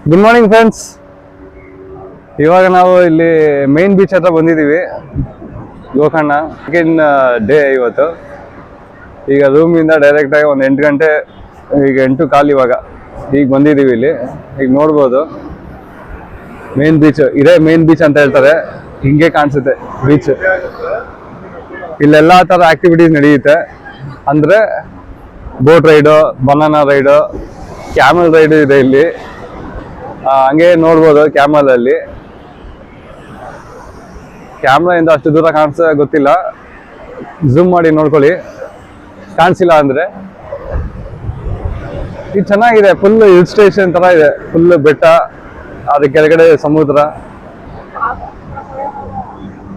Good morning friends. ಇವಾಗ ನಾವು ಇಲ್ಲಿ ಮೈನ್ ಬೀಚ್ ಹತ್ರ ಬಂದಿದ್ದೀವಿ, ಗೋಕರ್ಣ. ಸೆಕೆಂಡ್ ಡೇ ಇವತ್ತು. ಈಗ ರೂಮಿಂದ ಡೈರೆಕ್ಟಾಗಿ ಒಂದು 8 ಗಂಟೆ, ಈಗ 8:15 ಇವಾಗ ಈಗ ಬಂದಿದ್ದೀವಿ ಇಲ್ಲಿ. ಈಗ ನೋಡ್ಬೋದು ಮೇನ್ ಬೀಚ್ ಇದೇ ಮೇನ್ ಬೀಚ್ ಅಂತ ಹೇಳ್ತಾರೆ. ಹಿಂಗೆ ಕಾಣಿಸುತ್ತೆ ಬೀಚ್. ಇಲ್ಲೆಲ್ಲ ಥರ ಆಕ್ಟಿವಿಟೀಸ್ ನಡೆಯುತ್ತೆ. ಅಂದರೆ boat raid, banana raid, camel raid ಇದೆ ಇಲ್ಲಿ. ಹಂಗೆ ನೋಡ್ಬೋದು ಕ್ಯಾಮಲಲ್ಲಿ. ಕ್ಯಾಮ್ರಾಯಿಂದ ಅಷ್ಟು ದೂರ ಕಾಣಿಸ್ತದೆ ಗೊತ್ತಿಲ್ಲ, ಝೂಮ್ ಮಾಡಿ ನೋಡ್ಕೊಳ್ಳಿ. ಕಾಣಿಸಿಲ್ಲ ಅಂದರೆ ಇದು ಚೆನ್ನಾಗಿದೆ. ಫುಲ್ ಹಿಲ್ ಸ್ಟೇಷನ್ ಥರ ಇದೆ. ಫುಲ್ ಬೆಟ್ಟ, ಅದ್ರ ಕೆಳಗಡೆ ಸಮುದ್ರ.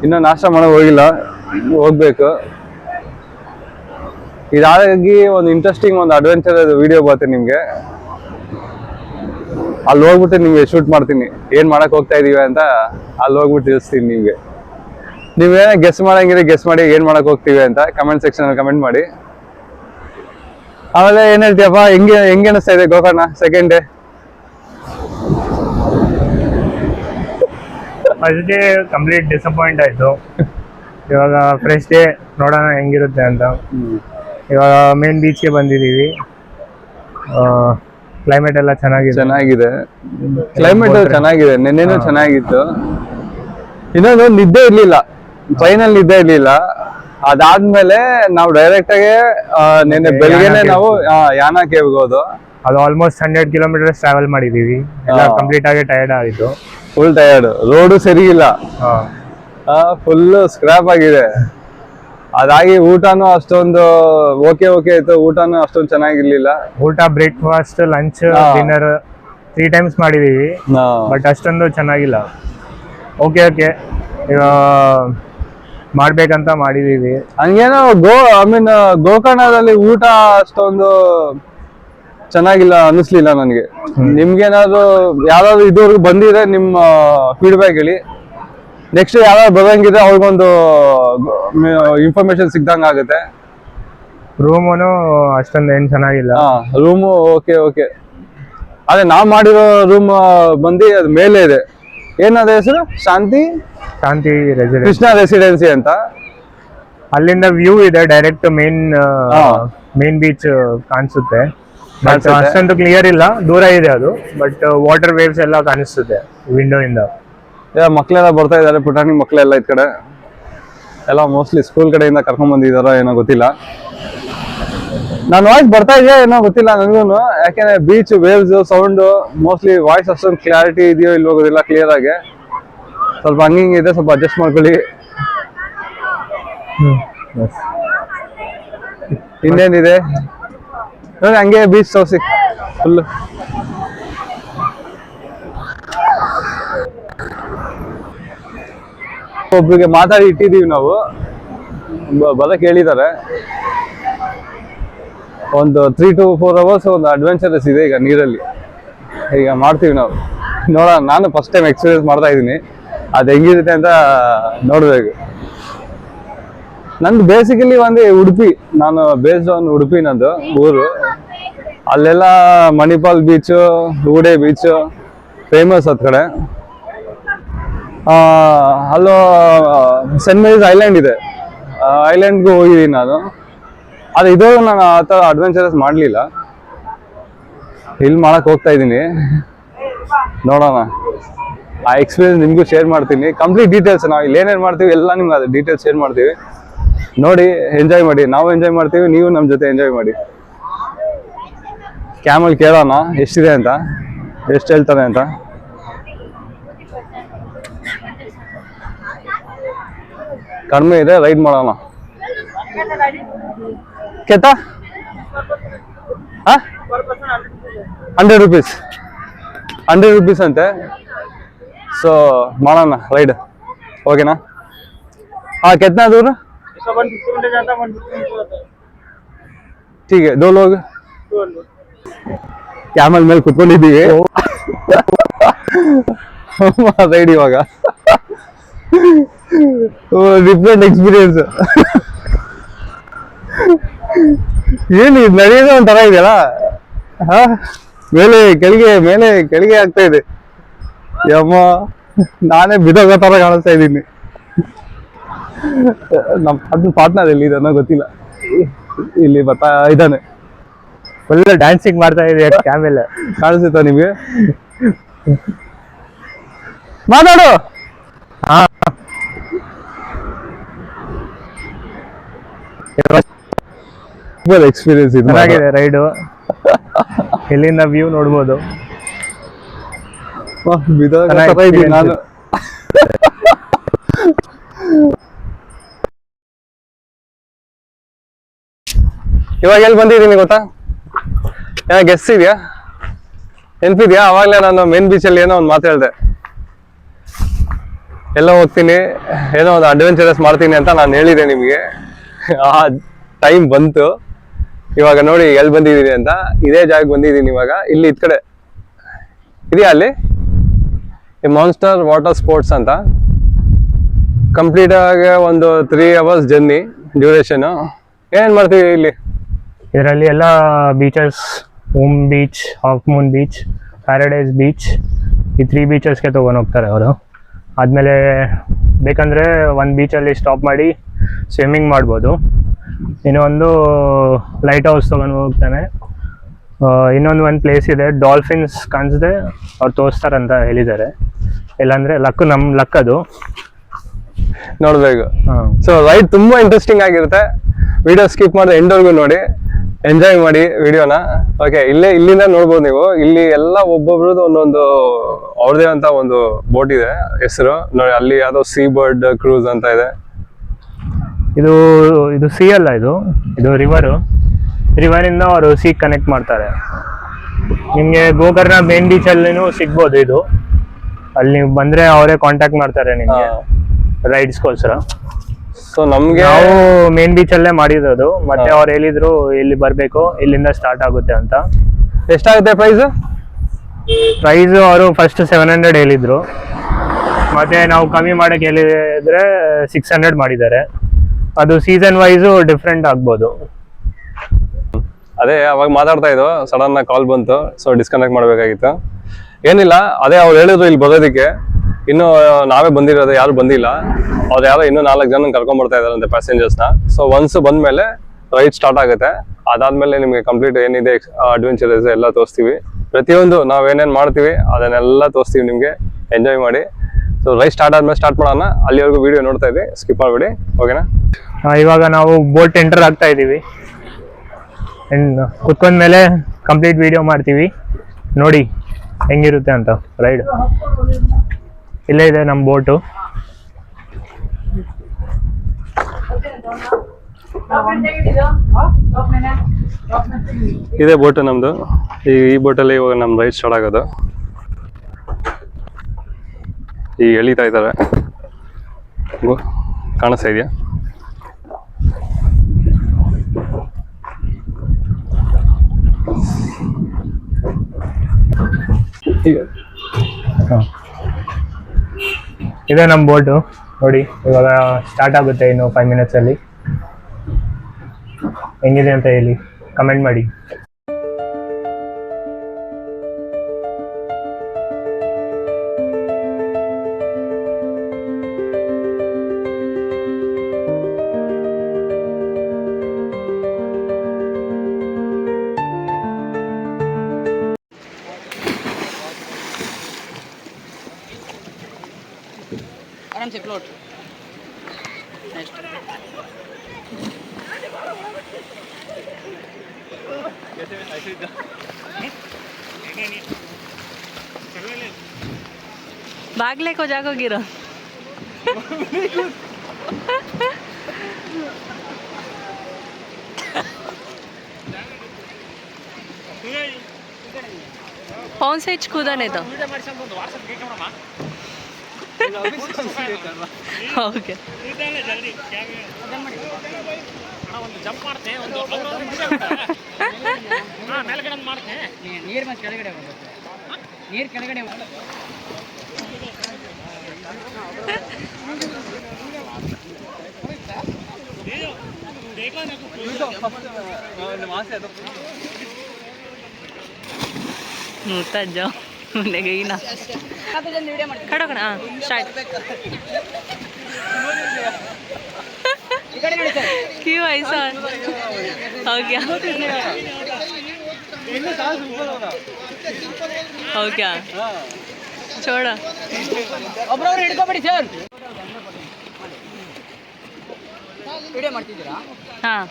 ಇನ್ನೂ ನಾಷ್ಟ ಮಾಡೋಕೆ ಹೋಗಿಲ್ಲ, ಹೋಗ್ಬೇಕು. ಇದಾಗಿ ಒಂದು ಇಂಟ್ರೆಸ್ಟಿಂಗ್ ಒಂದು ಅಡ್ವೆಂಚರ್ ವಿಡಿಯೋ ಬರ್ತೀನಿ ನಿಮಗೆ. ಅಲ್ಲಿ ಹೋಗ್ಬಿಟ್ಟು ನಿಮಗೆ ಶೂಟ್ ಮಾಡ್ತೀನಿ. ಏನು ಮಾಡಕ್ಕೆ ಹೋಗ್ತಾ ಇದೀವಿ ಅಂತ ಅಲ್ಲಿ ಹೋಗ್ಬಿಟ್ಟು ತಿಳಿಸ್ತೀನಿ ನಿಮಗೆ. ನೀವೇನೋ ಗೆಸ್ ಮಾಡಂಗಿದ್ರೆ ಗೆಸ್ ಮಾಡಿ ಏನು ಮಾಡಕ್ಕೆ ಹೋಗ್ತೀವಿ ಅಂತ ಕಮೆಂಟ್ ಸೆಕ್ಷನಲ್ಲಿ ಕಮೆಂಟ್ ಮಾಡಿ. ಆಮೇಲೆ ಏನು ಹೇಳ್ತೀಯಪ್ಪ, ಹೆಂಗೆ ಅನಿಸ್ತಾ ಇದೆ Gokarna second day? First day complete disappoint ಆಯಿತು. ಇವಾಗ ಫ್ರೆಶ್ ಡೇ ನೋಡೋಣ ಹೆಂಗಿರುತ್ತೆ ಅಂತ. ಇವಾಗ ಮೇನ್ ಬೀಚ್ಗೆ ಬಂದಿದ್ದೀವಿ. ಕ್ಲೈಮೇಟ್ ಎಲ್ಲ ಚೆನ್ನಾಗಿದೆ. ಕ್ಲೈಮೇಟ್ ಚೆನ್ನಾಗಿದೆ. ನೆನ್ನೆನೂ ಚೆನ್ನಾಗಿತ್ತು. ಇನ್ನೊಂದು ನಿದ್ದೆ ಇರ್ಲಿಲ್ಲ, ಟ್ರೈನಲ್ಲಿ ನಿದ್ದೆ ಇರ್ಲಿಲ್ಲ. ಅದಾದ್ಮೇಲೆ ನಾವು ಡೈರೆಕ್ಟ್ ಆಗಿ ನಿನ್ನೆ ಬೆಳಿಗ್ಗೆನೆ ನಾವು ಯಾನ ಕೇವ್ಗೆ ಹೋದು. ಅದು ಆಲ್ಮೋಸ್ಟ್ 100 ಕಿಲೋಮೀಟರ್ಸ್ ಟ್ರಾವೆಲ್ ಮಾಡಿದೀವಿ. ಎಲ್ಲ ಕಂಪ್ಲೀಟ್ ಆಗಿ ಟಯರ್ಡ್ ಆಗಿತ್ತು. Full tired. ರೋಡು ಸರಿ ಇಲ್ಲ, ಫುಲ್ ಸ್ಕ್ರಾಪ್ ಆಗಿದೆ. ಅದಾಗಿ ಊಟನೂ ಅಷ್ಟೊಂದು ಓಕೆ ಇತ್ತು. ಊಟನೂ ಅಷ್ಟೊಂದು ಚೆನ್ನಾಗಿರ್ಲಿಲ್ಲ. ಊಟ ಬ್ರೇಕ್ಫಾಸ್ಟ್, ಲಂಚ್, ಡಿನ್ನರ್ 3 ಟೈಮ್ಸ್ ಮಾಡಿದೀವಿ. ಬಟ್ ಅಷ್ಟೊಂದು ಚೆನ್ನಾಗಿಲ್ಲ. ಓಕೆ ಮಾಡ್ಬೇಕಂತ ಮಾಡಿದೀವಿ. ಹಂಗೇನೋ ಗೋಕರ್ಣದಲ್ಲಿ ಊಟ ಅಷ್ಟೊಂದು ಚೆನ್ನಾಗಿಲ್ಲ ಅನ್ನಿಸ್ಲಿಲ್ಲ ನನಗೆ. ನಿಮ್ಗೇನಾದ್ರು ಯಾರಾದ್ರು ಇದುವರೆಗೂ ಬಂದಿದ್ರೆ ನಿಮ್ಮ ಫೀಡ್ಬ್ಯಾಕ್ ಹೇಳಿ. ನೆಕ್ಸ್ಟ್ ಯಾರಾದ್ರು ಬರೋಂಗಿದ್ರೆ ಅವ್ರಿಗೊಂದು ಇನ್ಫಾರ್ಮೇಶನ್ ಸಿಗ್ದಂಗೆ ಆಗುತ್ತೆ. ರೂಮುನು ಅಷ್ಟೊಂದು ಏನು ಚೆನ್ನಾಗಿಲ್ಲ. Room okay. ಅದೇ ನಾವು ಮಾಡಿರೋ ರೂಮ್ ಬಂದು ಅದು ಮೇಲೆ ಇದೆ. ಏನದ ಹೆಸರು? ಶಾಂತಿ ರೆಸಿಡೆನ್ಸಿ, ಕೃಷ್ಣ ರೆಸಿಡೆನ್ಸಿ ಅಂತ. ಅಲ್ಲಿಂದ ವ್ಯೂ ಇದೆ, ಡೈರೆಕ್ಟ್ ಮೇನ್ ಬೀಚ್ ಕಾಣಿಸುತ್ತೆ. ಬಟ್ ಅಷ್ಟೊಂದು ಕ್ಲಿಯರ್ ಇಲ್ಲ, ದೂರ ಇದೆ ಅದು. ಬಟ್ ವಾಟರ್ ವೇವ್ಸ್ ಎಲ್ಲ ಕಾಣಿಸುತ್ತೆ ವಿಂಡೋ ಇಂದ. ಮಕ್ಕಳೆಲ್ಲ ಬರ್ತಾ ಇದ್ದಾರೆ, ಪುಟಾಣಿ ಮಕ್ಕಳೆಲ್ಲ ಈ ಕಡೆ ಎಲ್ಲ ಮೋಸ್ಟ್ಲಿ ಸ್ಕೂಲ್ ಕಡೆಯಿಂದ ಕರ್ಕೊಂಡ್ ಬಂದಿದಾರೋ ಏನೋ ಗೊತ್ತಿಲ್ಲ. ನನ್ನ ವಾಯ್ಸ್ ಬರ್ತಾ ಇದೆಯಾ ಏನೋ ಗೊತ್ತಿಲ್ಲ ನನಗೂ. ಯಾಕೆಂದ್ರೆ beach waves sound mostly voice ಅಷ್ಟೊಂದು ಕ್ಲಾರಿಟಿ ಇದೆಯೋ ಇಲ್ವೋ ಗೊತ್ತಿಲ್ಲ. ಕ್ಲಿಯರ್ ಆಗಿ ಸ್ವಲ್ಪ ಹಂಗಿಂಗಿದೆ, ಸ್ವಲ್ಪ ಅಡ್ಜಸ್ಟ್ ಮಾಡ್ಕೊಳ್ಳಿ. ಇನ್ನೇನಿದೆ ನೋಡಿ, ಹಂಗೆ ಬೀಚ್ ತೋರಿಸಿ ಫುಲ್. ಒಬ್ರಿಗೆ ಮಾತಾಡಿ ಇಟ್ಟಿದ್ದೀವಿ ನಾವು, ಬರಕ್ಕೆ ಹೇಳಿದ್ದಾರೆ. ಒಂದು 3 to 4 hours ಒಂದು ಅಡ್ವೆಂಚರಸ್ ಇದೆ ಈಗ ನೀರಲ್ಲಿ. ಈಗ ಮಾಡ್ತೀವಿ ನಾವು, ನೋಡೋಣ. ನಾನು ಫಸ್ಟ್ ಟೈಮ್ ಎಕ್ಸ್ಪೀರಿಯನ್ಸ್ ಮಾಡ್ತಾ ಇದ್ದೀನಿ. ಅದು ಹೆಂಗಿರುತ್ತೆ ಅಂತ ನೋಡ್ಬೇಕು. ನಂದು ಬೇಸಿಕಲಿ ಒಂದು ಉಡುಪಿ, ನಾನು ಬೇಸ್ಡ್ ಆನ್ ಉಡುಪಿ ನಂದು ಊರು. ಅಲ್ಲೆಲ್ಲ ಮಣಿಪಾಲ್ ಬೀಚು, ಹೂಡೆ ಬೀಚು ಫೇಮಸ್ ಅದ್ ಕಡೆ. ಅಲ್ಲೋ ಸೆಂಟ್ ಮೇರೀಸ್ ಐಲ್ಯಾಂಡ್ ಇದೆ, ಐಲ್ಯಾಂಡ್ಗೂ ಹೋಗಿದ್ದೀನಿ ನಾನು. ಅದು ಇದುವರೆಗೂ ನಾನು ಆ ಥರ ಅಡ್ವೆಂಚರಸ್ ಮಾಡಲಿಲ್ಲ. ಇಲ್ಲಿ ಮಾಡಕ್ಕೆ ಹೋಗ್ತಾ ಇದ್ದೀನಿ, ನೋಡೋಣ. ಆ ಎಕ್ಸ್ಪೀರಿಯನ್ಸ್ ನಿಮಗೂ ಶೇರ್ ಮಾಡ್ತೀನಿ. ಕಂಪ್ಲೀಟ್ ಡೀಟೇಲ್ಸ್ ನಾವು ಇಲ್ಲಿ ಏನೇನು ಮಾಡ್ತೀವಿ ಎಲ್ಲ ನಿಮ್ಗೆ ಅದು ಡೀಟೇಲ್ಸ್ ಶೇರ್ ಮಾಡ್ತೀವಿ. ನೋಡಿ, ಎಂಜಾಯ್ ಮಾಡಿ. ನಾವು ಎಂಜಾಯ್ ಮಾಡ್ತೀವಿ, ನೀವು ನಮ್ಮ ಜೊತೆ ಎಂಜಾಯ್ ಮಾಡಿ. ಕ್ಯಾಮಲ್ ಕೇಳೋಣ ಎಷ್ಟಿದೆ ಅಂತ, ಎಷ್ಟು ಹೇಳ್ತಾರೆ ಅಂತ. ಕಡಿಮೆ ಇದೆ, ರೈಡ್ ಮಾಡೋಣ. ಕೇತಾ 100 rupees, 100 rupees ಅಂತೆ. ಸೊ ಮಾಡೋಣ ರೈಡ್, ಓಕೆನಾ? कितना दूर? 150 मीटर जाता है, 150 मीटर जाता है. ठीक है, 2 लोग. ಕ್ಯಾಮಲ್ ಮೇಲೆ ಕುತ್ಕೊಂಡಿದ್ದೀವಿ. ರೈಡ್ ಇವಾಗ ಡಿಫ್ರೆಂಟ್ ಎಕ್ಸ್ಪೀರಿಯನ್ಸ್. ಏನು ಇದು ನಡೆಯೋದು ಒಂಥರ ಇದೆಯಲ್ಲ. ಮೇಲೆ ಕೆಳಗೆ ಆಗ್ತಾ ಇದೆ ಯಮ್ಮ. ನಾನೇ ಬಿದೋಗೋ ತರ ಕಾಣಿಸ್ತಾ ಇದ್ದೀನಿ. ನಮ್ಮ ಪಾರ್ಟ್ನರ್ ಎಲ್ಲಿ ಇದನ್ನೋ ಗೊತ್ತಿಲ್ಲ, ಇಲ್ಲಿ ಬರ್ತಾ ಇದ್ದಾನೆ. ಫುಲ್ ಡ್ಯಾನ್ಸಿಂಗ್ ಮಾಡ್ತಾ ಇದೆ ಕ್ಯಾಮೆಲ್. ಕಾಣಿಸುತ್ತಾ ನಿಮ್ಗೆ? ಮಾತಾಡು. ಎಕ್ಸ್ಪೀರಿಯನ್ಸ್ ಇದು ಚೆನ್ನಾಗಿದೆ ರೈಡು. ಇಲ್ಲಿಂದ ವ್ಯೂ ನೋಡ್ಬೋದು. ನಾನು ಇವಾಗ ಎಲ್ಲಿ ಬಂದಿದ್ದೀನಿ ಗೊತ್ತಾ? ಗೆಸ್ ಇದೆಯಾ? ನೆನ್ಪಿದ್ಯಾ? ಅವಾಗಲೇ ನಾನು ಮೇನ್ ಬೀಚಲ್ಲಿ ಏನೋ ಒಂದು ಮಾತು ಹೇಳ್ದೆ, ಎಲ್ಲ ಹೋಗ್ತೀನಿ, ಏನೋ ಒಂದು ಅಡ್ವೆಂಚರಸ್ ಮಾಡ್ತೀನಿ ಅಂತ ನಾನು ಹೇಳಿದೆ ನಿಮಗೆ. ಆ ಟೈಮ್ ಬಂತು. ಇವಾಗ ನೋಡಿ ಎಲ್ಲಿ ಬಂದಿದ್ದೀನಿ ಅಂತ. ಇದೇ ಜಾಗಕ್ಕೆ ಬಂದಿದ್ದೀನಿ ಇವಾಗ. ಇಲ್ಲಿ ಇದ್ ಕಡೆ ಇದೆಯಾ ಅಲ್ಲಿ ಮಾನ್ಸ್ಟರ್ ವಾಟರ್ ಸ್ಪೋರ್ಟ್ಸ್ ಅಂತ. ಕಂಪ್ಲೀಟ್ ಆಗಿ ಒಂದು 3 hours ಜರ್ನಿ ಡ್ಯೂರೇಷನ್. ಏನೇನು ಮಾಡ್ತೀವಿ ಇಲ್ಲಿ? ಇದರಲ್ಲಿ ಎಲ್ಲ beaches, Om beach, half moon beach, paradise beach, ಈ 3 ಬೀಚಸ್ಗೆ ತೊಗೊಂಡು ಹೋಗ್ತಾರೆ ಅವರು. ಆದಮೇಲೆ ಬೇಕಂದರೆ ಒಂದು ಬೀಚಲ್ಲಿ ಸ್ಟಾಪ್ ಮಾಡಿ ಸ್ವಿಮ್ಮಿಂಗ್ ಮಾಡ್ಬೋದು. ಇನ್ನೊಂದು ಲೈಟ್ ಹೌಸ್ ತೊಗೊಂಡು ಹೋಗ್ತಾನೆ. ಇನ್ನೊಂದು ಪ್ಲೇಸ್ ಇದೆ, ಡಾಲ್ಫಿನ್ಸ್ ಕಾಣಿಸಿದೆ ಅವ್ರು ತೋರಿಸ್ತಾರಂತ ಹೇಳಿದ್ದಾರೆ. ಇಲ್ಲಾಂದರೆ ನಮ್ಮ ಲಕ್ ಅದು ನೋಡ್ಬೇಕು. ಸೊ ರೈಡ್ ತುಂಬಾ ಇಂಟ್ರೆಸ್ಟಿಂಗ್ ಆಗಿರುತ್ತೆ. ವಿಡಿಯೋ ಸ್ಕಿಪ್ ಮಾಡಿದ್ರೆ ಎಂಡ್ವರೆಗೂ ನೋಡಿ, ಎಂಜಾಯ್ ಮಾಡಿ ವಿಡಿಯೋನ. ಓಕೆ, ಇಲ್ಲಿಂದ ನೋಡ್ಬೋದು ನೀವು. ಇಲ್ಲಿ ಎಲ್ಲ ಒಬ್ಬೊಬ್ರದ್ದು ಒಂದೊಂದು ಅವ್ರದೇ ಅಂತ ಒಂದು ಬೋಟ್ ಇದೆ, ಹೆಸರು ನೋಡಿ. ಅಲ್ಲಿ ಯಾವ್ದೋ ಸೀ ಬರ್ಡ್ ಕ್ರೂಸ್ ಅಂತ ಇದೆ. ಇದು ಸಿ ಅಲ್ಲ, ಇದು ರಿವರಿಂದ ಅವರು ಸಿ ಕನೆಕ್ಟ್ ಮಾಡ್ತಾರೆ. ನಿಮಗೆ ಗೋಕರ್ಣ ಮೇನ್ ಬೀಚಲ್ಲಿನೂ ಸಿಗ್ಬೋದು ಇದು. ಅಲ್ಲಿ ನೀವು ಬಂದ್ರೆ ಅವರೇ ಕಾಂಟ್ಯಾಕ್ಟ್ ಮಾಡ್ತಾರೆ ನಿಮಗೆ ರೈಡ್ಸ್ಗೋಸ್ಕರ. ಸೊ ನಮ್ಗೆ ನಾವು ಮೇನ್ ಬೀಚಲ್ಲೇ ಮಾಡಿರೋದು. ಮತ್ತೆ ಅವ್ರು ಹೇಳಿದ್ರು ಇಲ್ಲಿ ಬರಬೇಕು, ಇಲ್ಲಿಂದ ಸ್ಟಾರ್ಟ್ ಆಗುತ್ತೆ ಅಂತ. ಎಷ್ಟಾಗುತ್ತೆ ಪ್ರೈಸ್? ಅವರು ಫಸ್ಟ್ 700 ಹೇಳಿದ್ರು. ಮತ್ತೆ ನಾವು ಕಮ್ಮಿ ಮಾಡಕ್ಕೆ ಹೇಳಿದ್ರೆ 600 ಮಾಡಿದ್ದಾರೆ. ಅದು ಸೀಸನ್ ವೈಸು ಡಿಫ್ರೆಂಟ್ ಆಗ್ಬೋದು. ಅದೇ ಅವಾಗ ಮಾತಾಡ್ತಾ ಇದ್ದು, ಸಡನ್ ಆಗಿ ಕಾಲ್ ಬಂತು, ಸೊ ಡಿಸ್ಕನೆಕ್ಟ್ ಮಾಡಬೇಕಾಗಿತ್ತು. ಏನಿಲ್ಲ, ಅದೇ ಅವ್ರು ಹೇಳಿದ್ರು ಇಲ್ಲಿ ಬರೋದಕ್ಕೆ. ಇನ್ನು ನಾವೇ ಬಂದಿರೋದು, ಯಾರು ಬಂದಿಲ್ಲ. ಅವ್ರು ಯಾರೋ ಇನ್ನೂ 4 ಜನ ಕರ್ಕೊಂಡ್ ಬರ್ತಾ ಇದಾರಂತೆ ಪ್ಯಾಸೆಂಜರ್ಸ್ನ. ಸೊ ಒನ್ಸ್ ಬಂದ್ಮೇಲೆ ರೈಡ್ ಸ್ಟಾರ್ಟ್ ಆಗುತ್ತೆ. ಅದಾದ್ಮೇಲೆ ನಿಮ್ಗೆ ಕಂಪ್ಲೀಟ್ ಏನಿದೆ ಅಡ್ವೆಂಚರಸ್ ಎಲ್ಲ ತೋರಿಸ್ತೀವಿ. ಪ್ರತಿಯೊಂದು ನಾವೇನೇನು ಮಾಡ್ತೀವಿ ಅದನ್ನೆಲ್ಲ ತೋರಿಸ್ತೀವಿ ನಿಮ್ಗೆ. ಎಂಜಾಯ್ ಮಾಡಿ. ಸೊ ರೈಡ್ ಸ್ಟಾರ್ಟ್ ಆದ್ಮೇಲೆ ಸ್ಟಾರ್ಟ್ ಮಾಡೋಣ. ಅಲ್ಲಿವರೆಗೂ ವಿಡಿಯೋ ನೋಡ್ತಾ ಇದ್ವಿ, ಸ್ಕಿಪ್ ಮಾಡ್ಬಿಡಿ. ಓಕೆನಾ? ಇವಾಗ ನಾವು ಬೋಟ್ ಎಂಟರ್ ಆಗ್ತಾ ಇದೀವಿ. ಕುತ್ಕೊಂಡ್ಮೇಲೆ ಕಂಪ್ಲೀಟ್ ವಿಡಿಯೋ ಮಾಡ್ತೀವಿ, ನೋಡಿ ಹೆಂಗಿರುತ್ತೆ ಅಂತ ರೈಡ್. ಇಲ್ಲೇ ಇದೆ ನಮ್ಮ ಬೋಟು. ಇದೇ ಬೋಟು ನಮ್ದು. ಈ ಬೋಟಲ್ಲಿ ಇವಾಗ ನಮ್ಮ ರೈಡ್ ಸ್ಟಾರ್ಟ್ ಆಗೋದು. ಈಗ ಎಳಿತಾ ಇದ್ದಾರೆ, ಕಾಣಿಸ್ತಾ ಇದೆಯಾ? ಇದೆ ನಮ್ಮ ಬೋಟು ನೋಡಿ. ಇವಾಗ ಸ್ಟಾರ್ಟ್ ಆಗುತ್ತೆ ಇನ್ನು 5 minutes ಅಲ್ಲಿ. ಹೆಂಗಿದೆ ಅಂತ ಹೇಳಿ, ಕಮೆಂಟ್ ಮಾಡಿ. आराम से फ्लोट। भागले को जाको गिरो। कौन से कूदा नहीं तो ಓಕೆ ಜಂಪ್ ಮಾಡ್ತೆ ಮೇಲ್ಗಡೆ ಮಾಡ್ತೆ ನೀರು ಮತ್ತೆ ಕೆಳಗಡೆ ನೀರು ಕೆಳಗಡೆ मुता जाओ मुझे गई ना खड़ा खड़ा हाँ स्टार्ट क्यों ऐसा हो गया हो क्या छोड़ा ಒಬ್ರವ್ರು ಹಿಡ್ಕೊಬೇಡಿ ಸರ್ ವಿಡಿಯೋ ಮಾಡ್ತಿದ್ದೀರಾ हाँ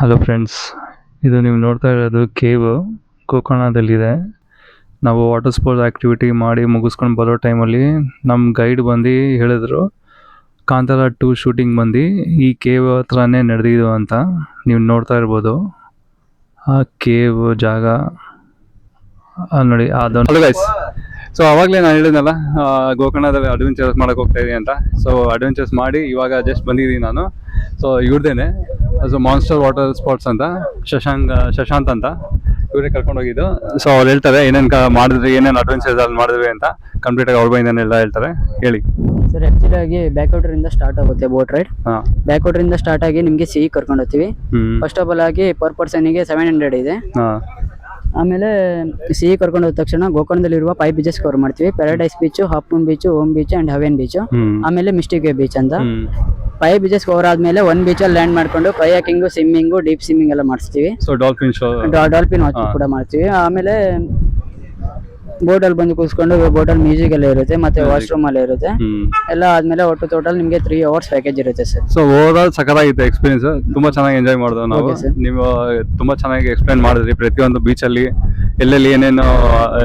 ಹಲೋ ಫ್ರೆಂಡ್ಸ್, ಇದು ನೀವು ನೋಡ್ತಾ ಇರೋದು ಕೇವ್ ಗೋಕರ್ಣದಲ್ಲಿದೆ. ನಾವು ವಾಟರ್ ಸ್ಪೋರ್ಟ್ಸ್ ಆ್ಯಕ್ಟಿವಿಟಿ ಮಾಡಿ ಮುಗಿಸ್ಕೊಂಡು ಬರೋ ಟೈಮಲ್ಲಿ ನಮ್ಮ ಗೈಡ್ ಬಂದು ಹೇಳಿದ್ರು ಕಾಂತಾರ 2 ಶೂಟಿಂಗ್ ಬಂದು ಈ ಕೇವ್ ಹತ್ರನೇ ನಡೆದಿದ್ದು ಅಂತ. ನೀವು ನೋಡ್ತಾ ಇರ್ಬೋದು ಆ ಕೇವ್ ಜಾಗ ನೋಡಿ ಅದೊಂದು. ಹಲೋ ಗೈಸ್, ಸೊ ಅವಾಗಲೇ ನಾನು ಹೇಳಿದ್ನಲ್ಲ ಗೋಕರ್ಣದಲ್ಲಿ ಅಡ್ವೆಂಚರ್ಸ್ ಮಾಡೋಕೆ ಹೋಗ್ತಾ ಇದ್ದೀನಿ ಅಂತ. ಸೊ ಅಡ್ವೆಂಚರ್ಸ್ ಮಾಡಿ ಇವಾಗ ಜಸ್ಟ್ ಬಂದಿದ್ದೀನಿ ನಾನು. ಸೊ ಇವ್ರದ್ದೇನೆ, ಸೊ ಮಾನ್ಸ್ಟರ್ ವಾಟರ್ ಸ್ಪೋರ್ಟ್ಸ್ ಅಂತ ಶಶಾಂತ್ ಅಂತ ಇವರೇ ಕರ್ಕೊಂಡು ಹೋಗಿದ್ದು. ಸೊ ಅವ್ರು ಹೇಳ್ತಾರೆ ಏನೇನು ಮಾಡಿದ್ರಿ, ಏನೇನು ಅಡ್ವೆಂಚರ್ಸ್ ಅಲ್ಲಿ ಮಾಡಿದ್ವಿ ಅಂತ ಕಂಪ್ಲೀಟಾಗಿ ಅವ್ರ ಬೈಂದನೆಲ್ಲ ಹೇಳ್ತಾರೆ. ಹೇಳಿ ಸರ್. ಆಕ್ಚುಲಿ ಆಗಿ ಬ್ಯಾಕ್ವಾಟರ್ ಇಂದ ಸ್ಟಾರ್ಟ್ ಆಗುತ್ತೆ ಬೋಟ್ ರೈಡ್. ಬ್ಯಾಕ್ವಾಟರ್ ಇಂದ ಸ್ಟಾರ್ಟ್ ಆಗಿ ನಿಮಗೆ ಸಿ ಕರ್ಕೊಂಡು ಹೋಗ್ತೀವಿ. ಫಸ್ಟ್ ಆಫ್ ಆಲ್ ಆಗಿ ಪರ್ ಪರ್ಸನ್ಗೆ 700 ಇದೆ. ಆಮೇಲೆ ಸಿ ಕರ್ಕೊಂಡು ಹೋದ ತಕ್ಷಣ ಗೋಕರ್ಣದಲ್ಲಿರುವ 5 ಬೀಚಸ್ ಕವರ್ ಮಾಡ್ತೀವಿ. Paradise beach, half moon beach, Om beach and haven beach, ಆಮೇಲೆ ಮಿಸ್ಟಿಕ್ ವೇ ಬೀಚ್ ಅಂತ 5 ಬೀಚಸ್ ಕವರ್ ಆದ್ಮೇಲೆ 1 ಬೀಚ್ ಅಲ್ಲಿ ಲ್ಯಾಂಡ್ ಮಾಡ್ಕೊಂಡು ಕಯಾಕಿಂಗ್, ಸ್ವಿಮ್ಮಿಂಗ್, ಡೀಪ್ ಸ್ವಿಮ್ಮಿಂಗ್ ಎಲ್ಲ ಮಾಡಿಸ್ತೀವಿ. So dolphin show, dolphin watch ಕೂಡ ಮಾಡ್ತೀವಿ. ಆಮೇಲೆ ಬೋಟ್ ಅಲ್ಲಿ ಬಂದು ಕೂತ್ಕೊಂಡು ಬೋಟ್ ಅಲ್ಲಿ ಮ್ಯೂಸಿಕ್ ಎಲ್ಲ ಇರುತ್ತೆ, ಮತ್ತೆ ವಾಶ್ರೂಮ್ ಎಲ್ಲ ಇರುತ್ತೆ. ಎಲ್ಲ ಆದ್ಮೇಲೆ ಒಟ್ಟು ಟೋಟಲ್ ನಿಮಗೆ 3 hours ಪ್ಯಾಕೇಜ್ ಇರುತ್ತೆ ಸರ್. ಸೊ ಓವರ್ ಆಲ್ ಸಖತ್ತಾಗಿತ್ತು ಎಕ್ಸ್ಪೀರಿಯನ್ಸ್. ತುಂಬಾ ಚೆನ್ನಾಗಿ ಎಂಜಾಯ್ ಮಾಡಿದ್ವಿ ನಾವು. ನೀವು ತುಂಬಾ ಚೆನ್ನಾಗಿ ಎಕ್ಸ್ಪ್ಲೈನ್ ಮಾಡಿದ್ರಿ ಪ್ರತಿಯೊಂದು ಬೀಚ್ ಅಲ್ಲಿ ಎಲ್ಲೆಲ್ಲಿ ಏನೇನು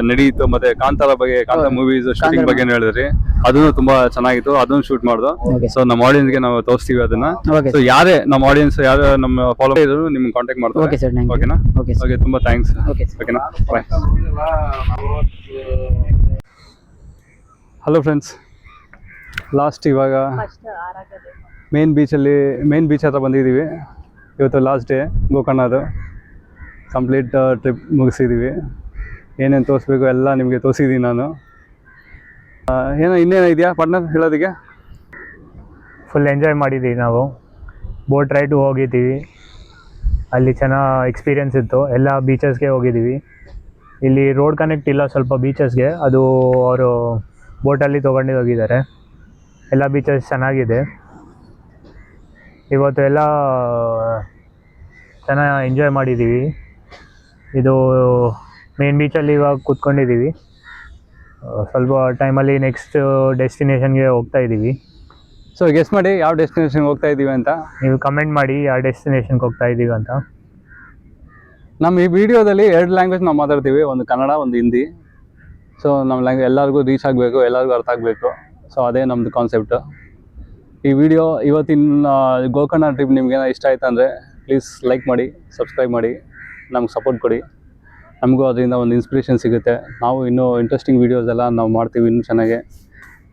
ನಡೀತು, ಮತ್ತೆ ಕಾಂತಾರ ಬಗ್ಗೆ, ಕಾಂತಾರ ಮೂವೀಸ್ ಶೂಟಿಂಗ್ ಬಗ್ಗೆ ಹೇಳಿದ್ರಿ. ಅದನ್ನು ತುಂಬಾ ಚೆನ್ನಾಗಿತ್ತು, ಅದನ್ನು ಶೂಟ್ ಮಾಡ್ದು. ಸೊ ನಮ್ಮ ಆಡಿಯನ್ಸ್ ಗೆ ನಾವು ತೋರಿಸ್ತೀವಿ ಅದನ್ನ. ಸೊ ಯಾರೇ ನಮ್ಮ ಆಡಿಯನ್ಸ್, ಯಾರು ನಮ್ಮ ಫಾಲೋ ಇದ್ರು ನಿಮ್ಗೆ ಕಾಂಟ್ಯಾಕ್ಟ್ ಮಾಡ್ತಾರೆ. ಓಕೆ ಸರ್, ಓಕೆನಾ? ಓಕೆ, ತುಂಬಾ ಥ್ಯಾಂಕ್ಸ್. ಓಕೆನಾ, ಬಾಯ್. ಹಲೋ ಫ್ರೆಂಡ್ಸ್, ಲಾಸ್ಟ್ ಇವಾಗ ಮೇನ್ ಬೀಚ್ ಹತ್ರ ಬಂದಿದ್ದೀವಿ. ಇವತ್ತು ಲಾಸ್ಟ್ ಡೇ ಗೋಕರ್ಣದು. ಕಂಪ್ಲೀಟ್ ಟ್ರಿಪ್ ಮುಗಿಸಿದ್ದೀವಿ. ಏನೇನು ತೋರಿಸ್ಬೇಕು ಎಲ್ಲ ನಿಮಗೆ ತೋರಿಸಿದ್ದೀನಿ ನಾನು. ಏನೋ ಇನ್ನೇನು ಇದೆಯಾ ಪಾರ್ಟ್ನರ್ ಹೇಳೋದಕ್ಕೆ? ಫುಲ್ ಎಂಜಾಯ್ ಮಾಡಿದ್ದೀವಿ ನಾವು. ಬೋಟ್ ರೈಡ್ ಹೋಗಿದ್ದೀವಿ, ಅಲ್ಲಿ ಚೆನ್ನಾಗಿ ಎಕ್ಸ್ಪೀರಿಯನ್ಸ್ ಇತ್ತು. ಎಲ್ಲ ಬೀಚಸ್ಗೆ ಹೋಗಿದ್ದೀವಿ. ಇಲ್ಲಿ ರೋಡ್ ಕನೆಕ್ಟ್ ಇಲ್ಲ ಸ್ವಲ್ಪ ಬೀಚಸ್ಗೆ, ಅದು ಅವರು ಬೋಟಲ್ಲಿ ತೊಗೊಂಡು ಹೋಗಿದ್ದಾರೆ. ಎಲ್ಲ ಬೀಚಸ್ ಚೆನ್ನಾಗಿದೆ. ಇವತ್ತು ಎಲ್ಲ ಚೆನ್ನಾಗಿ ಎಂಜಾಯ್ ಮಾಡಿದ್ದೀವಿ. ಇದು ಮೇನ್ ಬೀಚಲ್ಲಿ ಇವಾಗ ಕೂತ್ಕೊಂಡಿದ್ದೀವಿ. ಸ್ವಲ್ಪ ಟೈಮಲ್ಲಿ ನೆಕ್ಸ್ಟ್ ಡೆಸ್ಟಿನೇಷನ್ಗೆ ಹೋಗ್ತಾ ಇದ್ದೀವಿ. ಸೊ ಗೆಸ್ ಮಾಡಿ ಯಾವ ಡೆಸ್ಟಿನೇಷನ್ಗೆ ಹೋಗ್ತಾ ಇದ್ದೀವಿ ಅಂತ. ನೀವು ಕಮೆಂಟ್ ಮಾಡಿ ಯಾವ ಡೆಸ್ಟಿನೇಷನ್ಗೆ ಹೋಗ್ತಾ ಇದ್ದೀವಿ ಅಂತ. ನಮ್ಮ ಈ ವಿಡಿಯೋದಲ್ಲಿ 2 ಲ್ಯಾಂಗ್ವೇಜ್ ನಾವು ಮಾತಾಡ್ತೀವಿ, ಒಂದು ಕನ್ನಡ, ಒಂದು ಹಿಂದಿ. ಸೊ ನಮ್ಮ ಲ್ಯಾಂಗ್ವೇಜ್ ಎಲ್ಲರಿಗೂ ರೀಚ್ ಆಗಬೇಕು, ಎಲ್ಲರಿಗೂ ಅರ್ಥ ಆಗಬೇಕು. ಸೊ ಅದೇ ನಮ್ಮದು ಕಾನ್ಸೆಪ್ಟು. ಈ ವಿಡಿಯೋ ಇವತ್ತಿನ ಗೋಕರ್ಣ ಟ್ರಿಪ್ ನಿಮ್ಗೇನೋ ಇಷ್ಟ ಆಯ್ತು ಅಂದರೆ ಪ್ಲೀಸ್ ಲೈಕ್ ಮಾಡಿ, ಸಬ್ಸ್ಕ್ರೈಬ್ ಮಾಡಿ, ನಮ್ಗೆ ಸಪೋರ್ಟ್ ಕೊಡಿ. ನಮಗೂ ಅದರಿಂದ ಒಂದು ಇನ್ಸ್ಪಿರೇಷನ್ ಸಿಗುತ್ತೆ. ನಾವು ಇನ್ನೂ ಇಂಟ್ರೆಸ್ಟಿಂಗ್ ವೀಡಿಯೋಸ್ ಎಲ್ಲ ನಾವು ಮಾಡ್ತೀವಿ ಇನ್ನೂ ಚೆನ್ನಾಗಿ.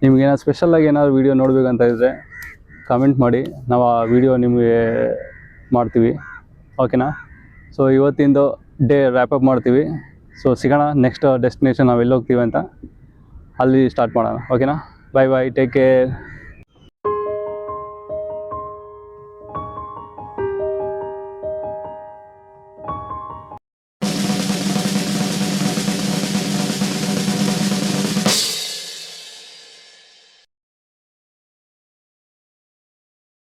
ನಿಮ್ಗೇನೋ ಸ್ಪೆಷಲಾಗಿ ಏನಾದ್ರು ವೀಡಿಯೋ ನೋಡಬೇಕಂತ ಇದ್ದರೆ ಕಮೆಂಟ್ ಮಾಡಿ, ನಾವು ಆ ವಿಡಿಯೋ ನಿಮಗೆ ಮಾಡ್ತೀವಿ. ಓಕೆನಾ? ಸೊ ಇವತ್ತಿಂದು ಡೇ ರ್ಯಾಪಪ್ ಮಾಡ್ತೀವಿ. ಸೊ ಸಿಗೋಣ ನೆಕ್ಸ್ಟ್ ಡೆಸ್ಟಿನೇಷನ್ ನಾವು ಎಲ್ಲಿ ಹೋಗ್ತೀವಿ ಅಂತ ಅಲ್ಲಿ ಸ್ಟಾರ್ಟ್ ಮಾಡೋಣ. ಓಕೆನಾ? ಬಾಯ್ ಬಾಯ್, ಟೇಕ್ ಕೇರ್.